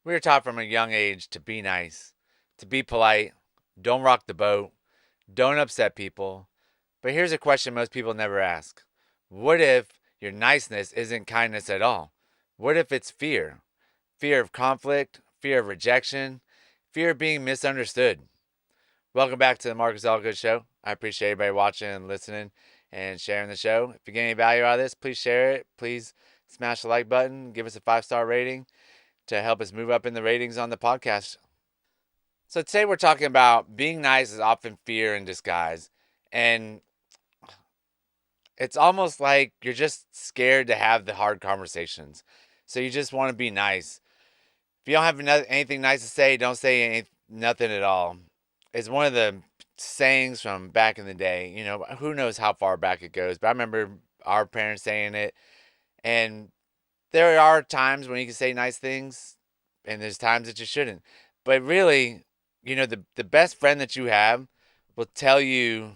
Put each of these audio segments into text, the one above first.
We were taught from a young age to be nice, to be polite, don't rock the boat, don't upset people. But here's a question most people never ask. What if your niceness isn't kindness at all? What if it's fear? Fear of conflict, fear of rejection, fear of being misunderstood. Welcome back to the Marcus Allgood Show. I appreciate everybody watching and listening and sharing the show. If you get any value out of this, please share it. Please smash the like button. Give us a 5-star rating to help us move up in the ratings on the podcast. So today we're talking about being nice is often fear in disguise. And it's almost like you're just scared to have the hard conversations. So you just want to be nice. If you don't have anything nice to say, don't say nothing at all. It's one of the sayings from back in the day. You know, who knows how far back it goes, but I remember our parents saying it. And there are times when you can say nice things, and there's times that you shouldn't. But really, the best friend that you have will tell you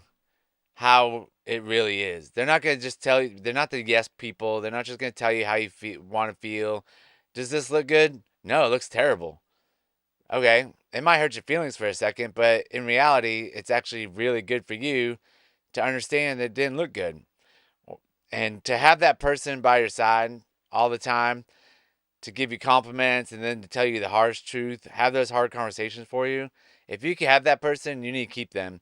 how it really is. They're not going to just tell you, they're not the yes people. They're not just going to tell you how you want to feel. Does this look good? No, it looks terrible. Okay, it might hurt your feelings for a second, but in reality, it's actually really good for you to understand that it didn't look good. And to have that person by your side all the time to give you compliments and then to tell you the harsh truth, have those hard conversations for you. If you can have that person, you need to keep them.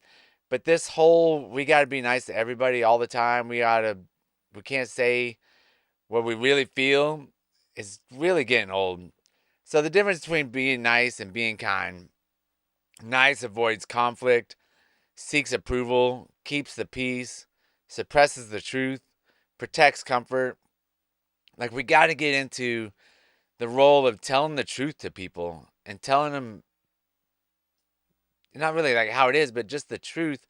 But this whole we got to be nice to everybody all the time. We can't say what we really feel is really getting old. So the difference between being nice and being kind. Nice avoids conflict, seeks approval, keeps the peace, suppresses the truth, protects comfort. Like we got to get into the role of telling the truth to people and telling them not really like how it is, but just the truth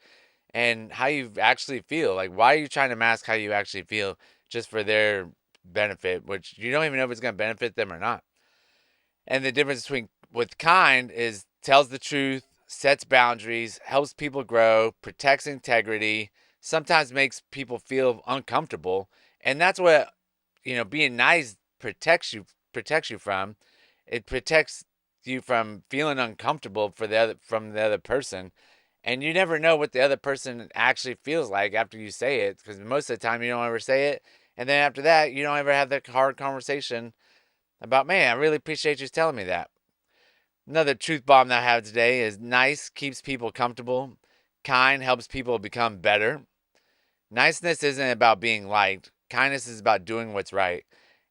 and how you actually feel. Like, why are you trying to mask how you actually feel just for their benefit, which you don't even know if it's going to benefit them or not? And the difference between with kind is tells the truth, sets boundaries, helps people grow, protects integrity, sometimes makes people feel uncomfortable. And that's what, being nice protects you from. It protects you from feeling uncomfortable from the other person. And you never know what the other person actually feels like after you say it, because most of the time you don't ever say it. And then after that, you don't ever have that hard conversation about, man, I really appreciate you telling me that. Another truth bomb that I have today is nice keeps people comfortable. Kind helps people become better. Niceness isn't about being liked. Kindness is about doing what's right.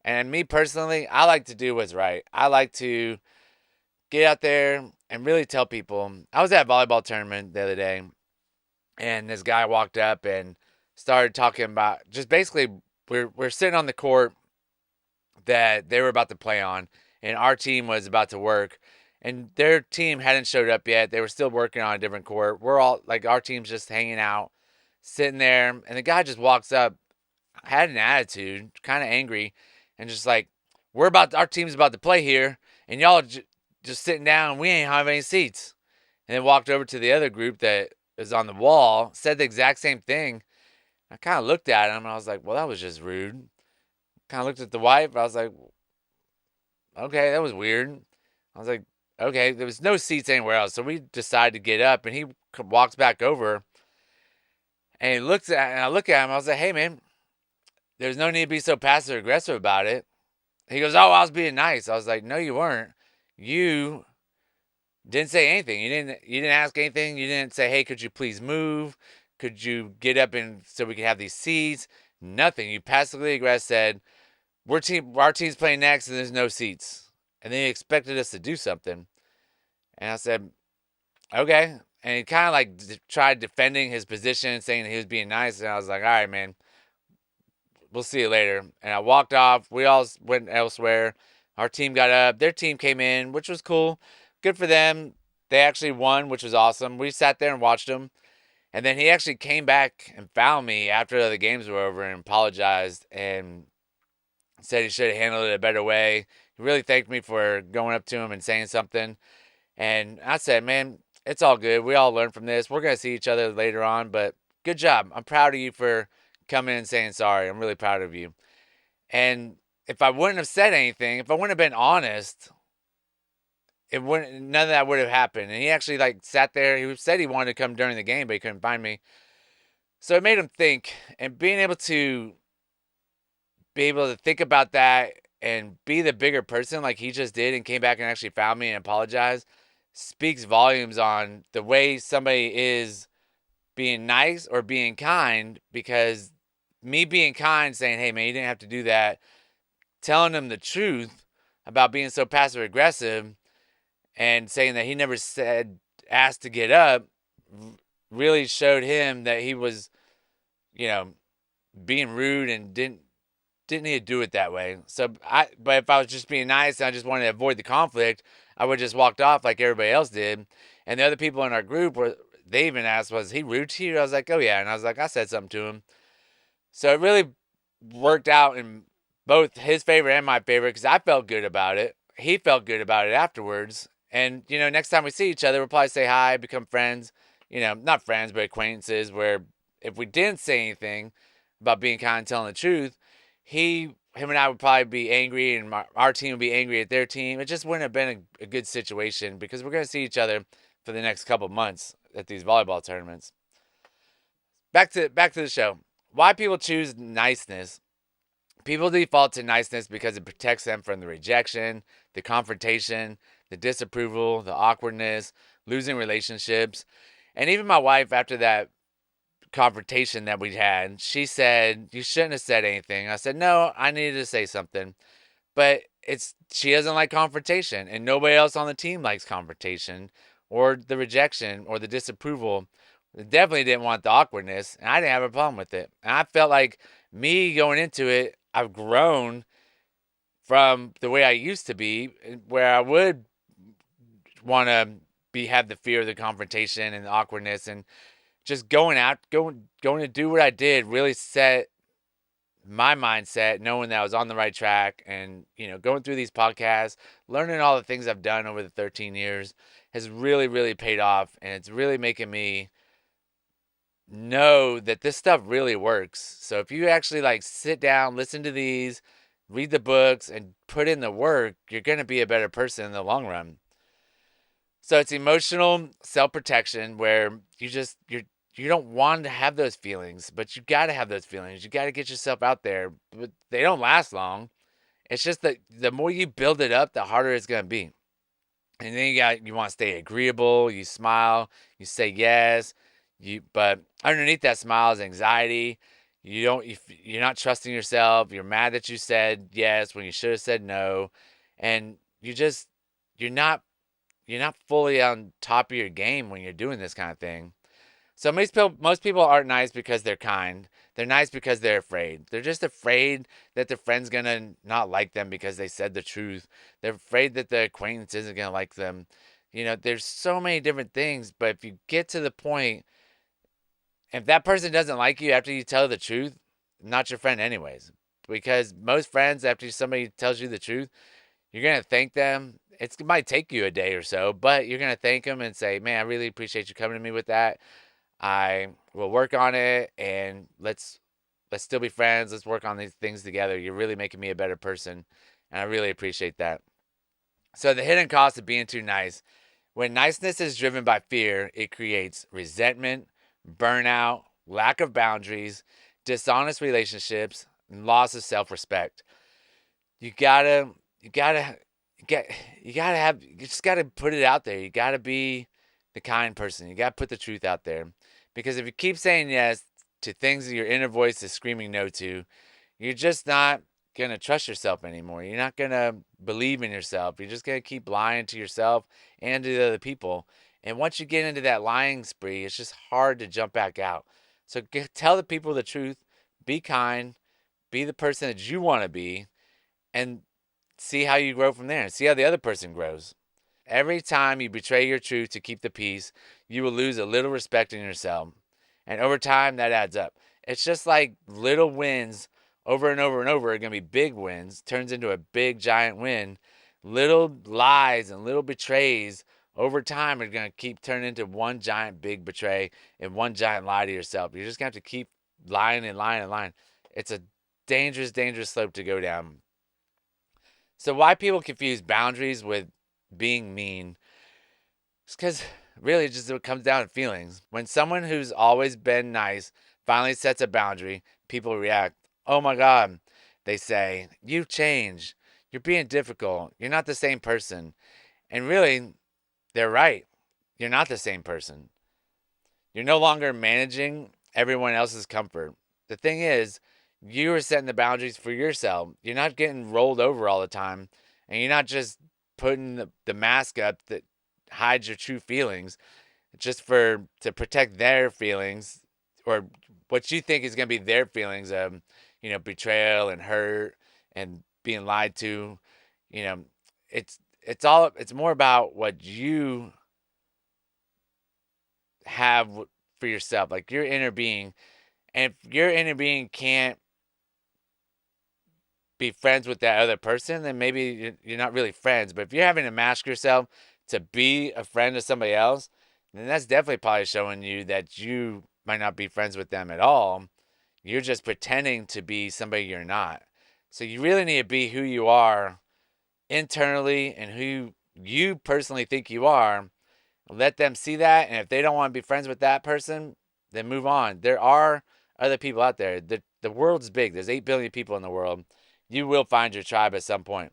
And me personally, I like to do what's right. I like to get out there and really tell people. I was at a volleyball tournament the other day, and this guy walked up and started talking about just basically we're sitting on the court that they were about to play on, and our team was about to work, and their team hadn't showed up yet. They were still working on a different court. We're all like our team's just hanging out, sitting there, and the guy just walks up, had an attitude, kind of angry, and just like, our team's about to play here, and y'all just sitting down. We ain't have any seats. And then walked over to the other group that was on the wall, said the exact same thing. I kind of looked at him and I was like, well, that was just rude. Kind of looked at the wife. I was like, okay, that was weird. I was like, okay, there was no seats anywhere else. So we decided to get up, and he walks back over and he looks at, and I look at him. I was like, hey, man, there's no need to be so passive aggressive about it. He goes, oh, I was being nice. I was like, no, you weren't. You didn't say anything. You didn't ask anything. You didn't say, hey, could you please move? Could you get up and so we can have these seats? Nothing. You passively aggressive said, our team's playing next and there's no seats. And then he expected us to do something. And I said, okay. And he kind of like tried defending his position, saying that he was being nice. And I was like, all right, man, we'll see you later. And I walked off. We all went elsewhere. Our team got up. Their team came in, which was cool. Good for them. They actually won, which was awesome. We sat there and watched them. And then he actually came back and found me after the games were over and apologized and said he should have handled it a better way. He really thanked me for going up to him and saying something. And I said, man, it's all good. We all learn from this. We're going to see each other later on, but good job. I'm proud of you for coming and saying sorry. I'm really proud of you. And if I wouldn't have said anything, if I wouldn't have been honest, it wouldn't. None of that would have happened. And he actually like sat there. He said he wanted to come during the game, but he couldn't find me. So it made him think, and being able to think about that and be the bigger person like he just did and came back and actually found me and apologized speaks volumes on the way somebody is being nice or being kind, because me being kind, saying, hey, man, you didn't have to do that, telling him the truth about being so passive aggressive and saying that he never asked to get up, really showed him that he was, you know, being rude and didn't need to do it that way. But if I was just being nice and I just wanted to avoid the conflict, I would have just walked off like everybody else did. And the other people in our group they even asked, was he rude to you? I was like, oh yeah. And I was like, I said something to him. So it really worked out in both his favor and my favor because I felt good about it. He felt good about it afterwards. And, next time we see each other, we'll probably say hi, become friends. Not friends, but acquaintances, where if we didn't say anything about being kind and telling the truth, him and I would probably be angry, and our team would be angry at their team. It just wouldn't have been a good situation because we're going to see each other for the next couple of months at these volleyball tournaments. Back to the show. Why people choose niceness. People default to niceness because it protects them from the rejection, the confrontation, the disapproval, the awkwardness, losing relationships. And even my wife, after that confrontation that we had, she said, you shouldn't have said anything. I said, no, I needed to say something. But she doesn't like confrontation, and nobody else on the team likes confrontation or the rejection or the disapproval. They definitely didn't want the awkwardness, and I didn't have a problem with it. And I felt like me going into it, I've grown from the way I used to be, where I would want to have the fear of the confrontation and the awkwardness, and just going to do what I did really set my mindset, knowing that I was on the right track, and going through these podcasts, learning all the things I've done over the 13 years has really, really paid off, and it's really making me know that this stuff really works. So if you actually like sit down, listen to these, read the books, and put in the work, you're going to be a better person in the long run. So it's emotional self-protection, where you don't want to have those feelings, but you got to have those feelings. You got to get yourself out there, but they don't last long. It's just that the more you build it up, the harder it's going to be. And then you want to stay agreeable, you smile, you say yes, but underneath that smile is anxiety. You're not trusting yourself. You're mad that you said yes when you should have said no, and you're not fully on top of your game when you're doing this kind of thing. So most people aren't nice because they're kind. They're nice because they're afraid. They're just afraid that their friend's gonna not like them because they said the truth. They're afraid that the acquaintance isn't gonna like them. There's so many different things, but if you get to the point, if that person doesn't like you after you tell the truth, not your friend anyways. Because most friends, after somebody tells you the truth, you're gonna thank them. It might take you a day or so, but you're gonna thank them and say, "Man, I really appreciate you coming to me with that. I will work on it, and let's still be friends. Let's work on these things together. You're really making me a better person, and I really appreciate that." So the hidden cost of being too nice. When niceness is driven by fear, it creates resentment, burnout, lack of boundaries, dishonest relationships, and loss of self-respect. You gotta, you gotta get, you just gotta put it out there. You gotta be the kind person. You gotta put the truth out there. Because if you keep saying yes to things that your inner voice is screaming no to, you're just not going to trust yourself anymore. You're not going to believe in yourself. You're just going to keep lying to yourself and to the other people. And once you get into that lying spree, it's just hard to jump back out. So tell the people the truth. Be kind. Be the person that you want to be. And see how you grow from there. And see how the other person grows. Every time you betray your truth to keep the peace, you will lose a little respect in yourself. And over time, that adds up. It's just like little wins over and over and over are going to be big wins, turns into a big giant win. Little lies and little betrays over time are going to keep turning into one giant big betray and one giant lie to yourself. You're just going to have to keep lying and lying and lying. It's a dangerous, dangerous slope to go down. So why people confuse boundaries with being mean. It's because really just it comes down to feelings. When someone who's always been nice finally sets a boundary, people react. Oh my God. They say, you've changed. You're being difficult. You're not the same person. And really, they're right. You're not the same person. You're no longer managing everyone else's comfort. The thing is, you are setting the boundaries for yourself. You're not getting rolled over all the time, and you're not just putting the mask up that hides your true feelings just for to protect their feelings or what you think is going to be their feelings of, betrayal and hurt and being lied to. You know, it's more about what you have for yourself, like your inner being. And if your inner being can't be friends with that other person, then maybe you're not really friends. But if you're having to mask yourself to be a friend of somebody else, then that's definitely probably showing you that you might not be friends with them at all. You're just pretending to be somebody you're not. So you really need to be who you are internally and who you personally think you are. Let them see that. And if they don't want to be friends with that person, then move on. There are other people out there. The world's big. There's 8 billion people in the world. You will find your tribe at some point.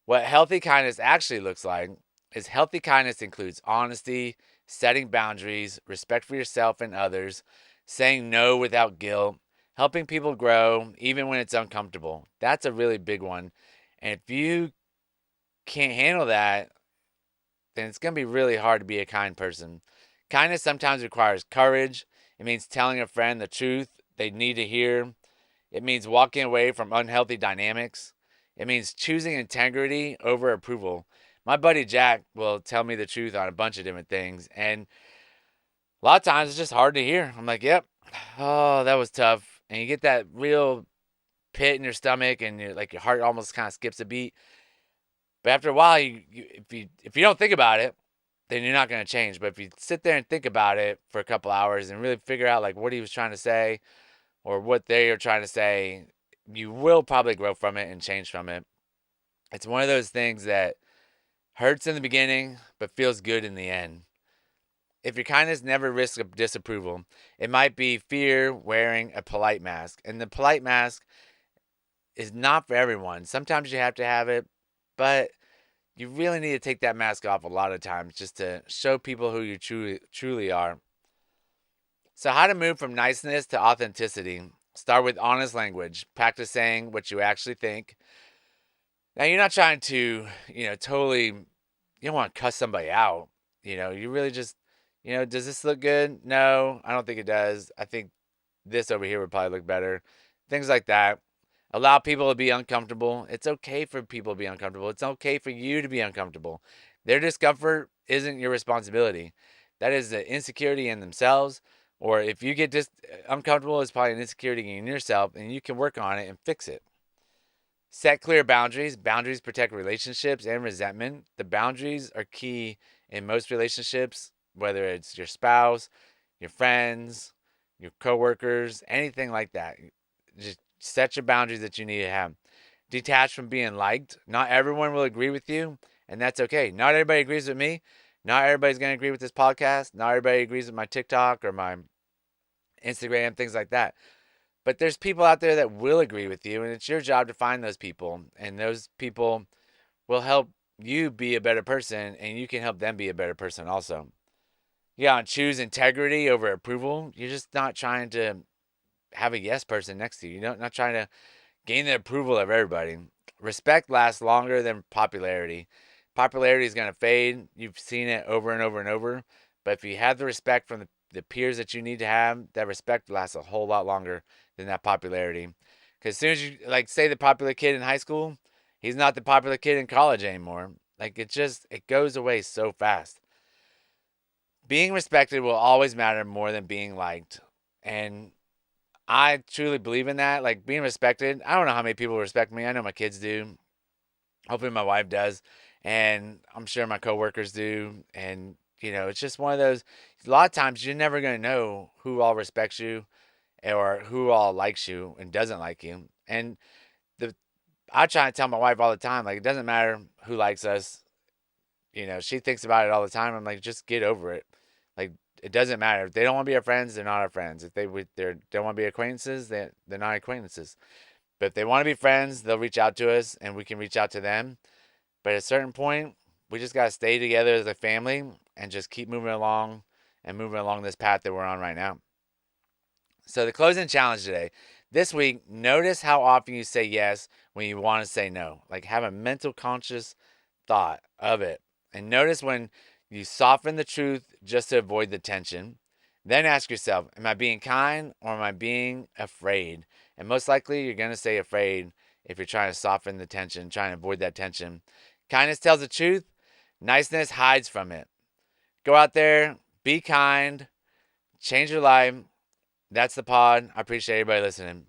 What healthy kindness actually looks like is healthy kindness includes honesty, setting boundaries, respect for yourself and others, saying no without guilt, helping people grow even when it's uncomfortable. That's a really big one. And if you can't handle that, then it's going to be really hard to be a kind person. Kindness sometimes requires courage. It means telling a friend the truth they need to hear. It means walking away from unhealthy dynamics. It means choosing integrity over approval. My buddy Jack will tell me the truth on a bunch of different things. And a lot of times it's just hard to hear. I'm like, yep, oh, that was tough. And you get that real pit in your stomach and your heart almost kind of skips a beat. But after a while, if you don't think about it, then you're not going to change. But if you sit there and think about it for a couple hours and really figure out like what he was trying to say or what they are trying to say, you will probably grow from it and change from it. It's one of those things that hurts in the beginning but feels good in the end. If your kindness never risks disapproval, it might be fear wearing a polite mask. And the polite mask is not for everyone. Sometimes you have to have it, but you really need to take that mask off a lot of times just to show people who you truly are. So, how to move from niceness to authenticity? Start with honest language. Practice saying what you actually think. Now, you're not trying to, totally, you don't want to cuss somebody out. You really just, does this look good? No, I don't think it does. I think this over here would probably look better. Things like that. Allow people to be uncomfortable. It's okay for people to be uncomfortable. It's okay for you to be uncomfortable. Their discomfort isn't your responsibility. That is an insecurity in themselves. Or if you get uncomfortable, it's probably an insecurity in yourself, and you can work on it and fix it. Set clear boundaries. Boundaries protect relationships and resentment. The boundaries are key in most relationships, whether it's your spouse, your friends, your coworkers, anything like that. Just set your boundaries that you need to have. Detach from being liked. Not everyone will agree with you, and that's okay. Not everybody agrees with me. Not everybody's going to agree with this podcast. Not everybody agrees with my TikTok or my Instagram, things like that. But there's people out there that will agree with you, and it's your job to find those people. And those people will help you be a better person, and you can help them be a better person also. You gotta choose integrity over approval. You're just not trying to have a yes person next to you. You're not trying to gain the approval of everybody. Respect lasts longer than popularity. Popularity is going to fade. You've seen it over and over and over. But if you have the respect from the peers that you need to have, that respect lasts a whole lot longer than that popularity. Because as soon as you, like, say the popular kid in high school, he's not the popular kid in college anymore. Like, it goes away so fast. Being respected will always matter more than being liked. And I truly believe in that. Like, being respected. I don't know how many people respect me. I know my kids do. Hopefully my wife does. And I'm sure my coworkers do. And, it's just one of those. A lot of times you're never going to know who all respects you or who all likes you and doesn't like you. And the I try to tell my wife all the time, like, it doesn't matter who likes us. You know, she thinks about it all the time. I'm like, just get over it. Like, it doesn't matter. If they don't want to be our friends, they're not our friends. If they don't want to be acquaintances, they're not acquaintances. But if they want to be friends, they'll reach out to us and we can reach out to them. But at a certain point, we just got to stay together as a family and just keep moving along and moving along this path that we're on right now. So, the closing challenge today. This week, notice how often you say yes when you want to say no. Like, have a mental conscious thought of it. And notice when you soften the truth just to avoid the tension. Then ask yourself, am I being kind or am I being afraid? And most likely, you're going to say afraid if you're trying to soften the tension, trying to avoid that tension. Kindness tells the truth, niceness hides from it. Go out there, be kind, change your life. That's the pod. I appreciate everybody listening.